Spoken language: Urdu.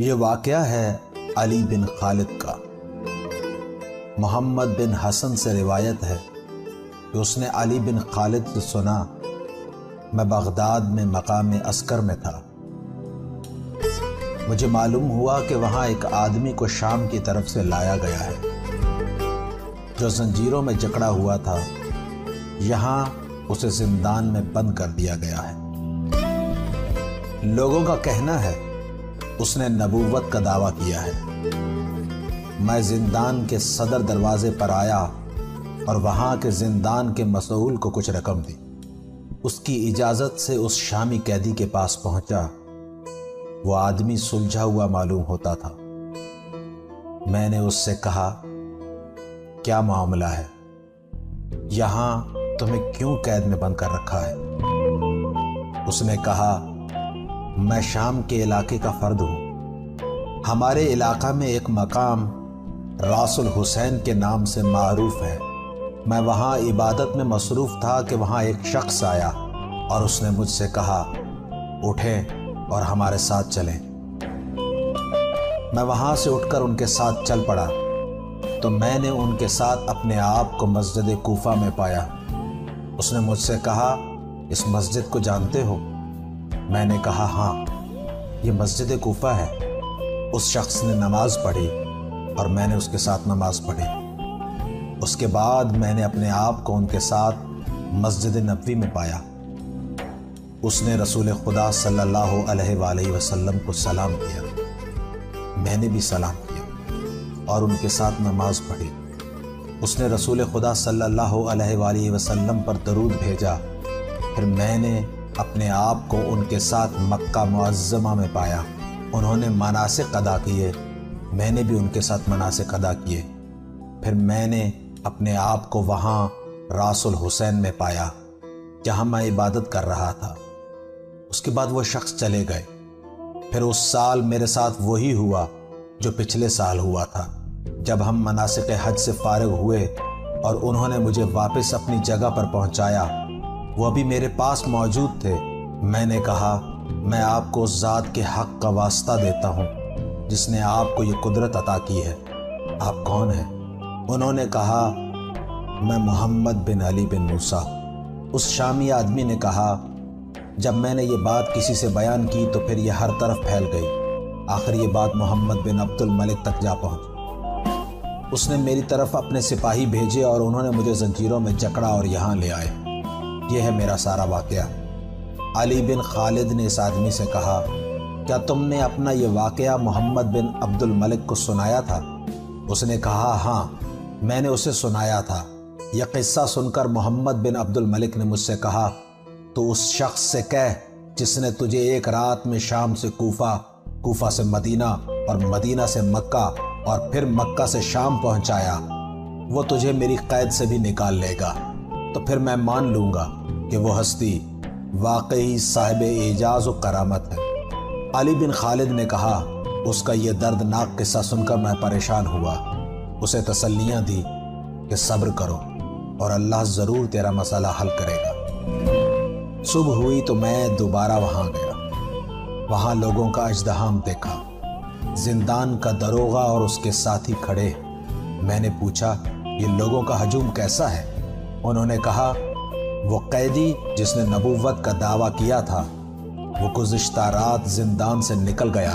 یہ واقعہ ہے علی بن خالد کا۔ محمد بن حسن سے روایت ہے کہ اس نے علی بن خالد سے سنا، میں بغداد میں مقام عسکر میں تھا۔ مجھے معلوم ہوا کہ وہاں ایک آدمی کو شام کی طرف سے لایا گیا ہے جو زنجیروں میں جکڑا ہوا تھا، یہاں اسے زندان میں بند کر دیا گیا ہے۔ لوگوں کا کہنا ہے اس نے نبوت کا دعویٰ کیا ہے۔ میں زندان کے صدر دروازے پر آیا اور وہاں کے زندان کے مسئول کو کچھ رقم دی۔ اس کی اجازت سے اس شامی قیدی کے پاس پہنچا۔ وہ آدمی سلجھا ہوا معلوم ہوتا تھا۔ میں نے اس سے کہا، کیا معاملہ ہے؟ یہاں تمہیں کیوں قید میں بند کر رکھا ہے؟ اس نے کہا، میں شام کے علاقے کا فرد ہوں۔ ہمارے علاقہ میں ایک مقام راس الحسین کے نام سے معروف ہے۔ میں وہاں عبادت میں مصروف تھا کہ وہاں ایک شخص آیا اور اس نے مجھ سے کہا، اٹھیں اور ہمارے ساتھ چلیں۔ میں وہاں سے اٹھ کر ان کے ساتھ چل پڑا تو میں نے ان کے ساتھ اپنے آپ کو مسجد کوفہ میں پایا۔ اس نے مجھ سے کہا، اس مسجد کو جانتے ہو؟ میں نے کہا، ہاں، یہ مسجد کوفہ ہے۔ اس شخص نے نماز پڑھی اور میں نے اس کے ساتھ نماز پڑھی۔ اس کے بعد میں نے اپنے آپ کو ان کے ساتھ مسجد نبوی میں پایا۔ اس نے رسول خدا صلی اللہ علیہ وآلہ وسلم کو سلام کیا، میں نے بھی سلام کیا اور ان کے ساتھ نماز پڑھی۔ اس نے رسول خدا صلی اللہ علیہ وآلہ وسلم پر درود بھیجا۔ پھر میں نے اپنے آپ کو ان کے ساتھ مکہ معظمہ میں پایا۔ انہوں نے مناسک ادا کیے، میں نے بھی ان کے ساتھ مناسک ادا کیے۔ پھر میں نے اپنے آپ کو وہاں راس الحسین میں پایا جہاں میں عبادت کر رہا تھا۔ اس کے بعد وہ شخص چلے گئے۔ پھر اس سال میرے ساتھ وہی ہوا جو پچھلے سال ہوا تھا، جب ہم مناسک حج سے فارغ ہوئے اور انہوں نے مجھے واپس اپنی جگہ پر پہنچایا۔ وہ ابھی میرے پاس موجود تھے۔ میں نے کہا، میں آپ کو اس ذات کے حق کا واسطہ دیتا ہوں جس نے آپ کو یہ قدرت عطا کی ہے۔ آپ کون ہیں؟ انہوں نے کہا، میں محمد بن علی بن موسیٰ۔ اس شامی آدمی نے کہا، جب میں نے یہ بات کسی سے بیان کی تو پھر یہ ہر طرف پھیل گئی۔ آخر یہ بات محمد بن عبد الملک تک جا پہنچی۔ اس نے میری طرف اپنے سپاہی بھیجے اور انہوں نے مجھے زنجیروں میں جکڑا اور یہاں لے آئے۔ یہ ہے میرا سارا واقعہ۔ علی بن خالد نے اس آدمی سے کہا، کیا تم نے اپنا یہ واقعہ محمد بن عبد الملک کو سنایا تھا؟ اس نے کہا، ہاں، میں نے اسے سنایا تھا۔ یہ قصہ سن کر محمد بن عبد الملک نے مجھ سے کہا، تو اس شخص سے کہہ جس نے تجھے ایک رات میں شام سے کوفہ، کوفہ سے مدینہ اور مدینہ سے مکہ اور پھر مکہ سے شام پہنچایا، وہ تجھے میری قید سے بھی نکال لے گا، تو پھر میں مان لوں گا کہ وہ ہستی واقعی صاحب اعجاز و کرامت ہے۔ علی بن خالد نے کہا، اس کا یہ دردناک قصہ سن کر میں پریشان ہوا۔ اسے تسلیاں دی کہ صبر کرو اور اللہ ضرور تیرا مسئلہ حل کرے گا۔ صبح ہوئی تو میں دوبارہ وہاں گیا۔ وہاں لوگوں کا ازدحام دیکھا۔ زندان کا داروغہ اور اس کے ساتھی کھڑے۔ میں نے پوچھا، یہ لوگوں کا ہجوم کیسا ہے؟ انہوں نے کہا، وہ قیدی جس نے نبوت کا دعویٰ کیا تھا وہ گزشتہ رات زندان سے نکل گیا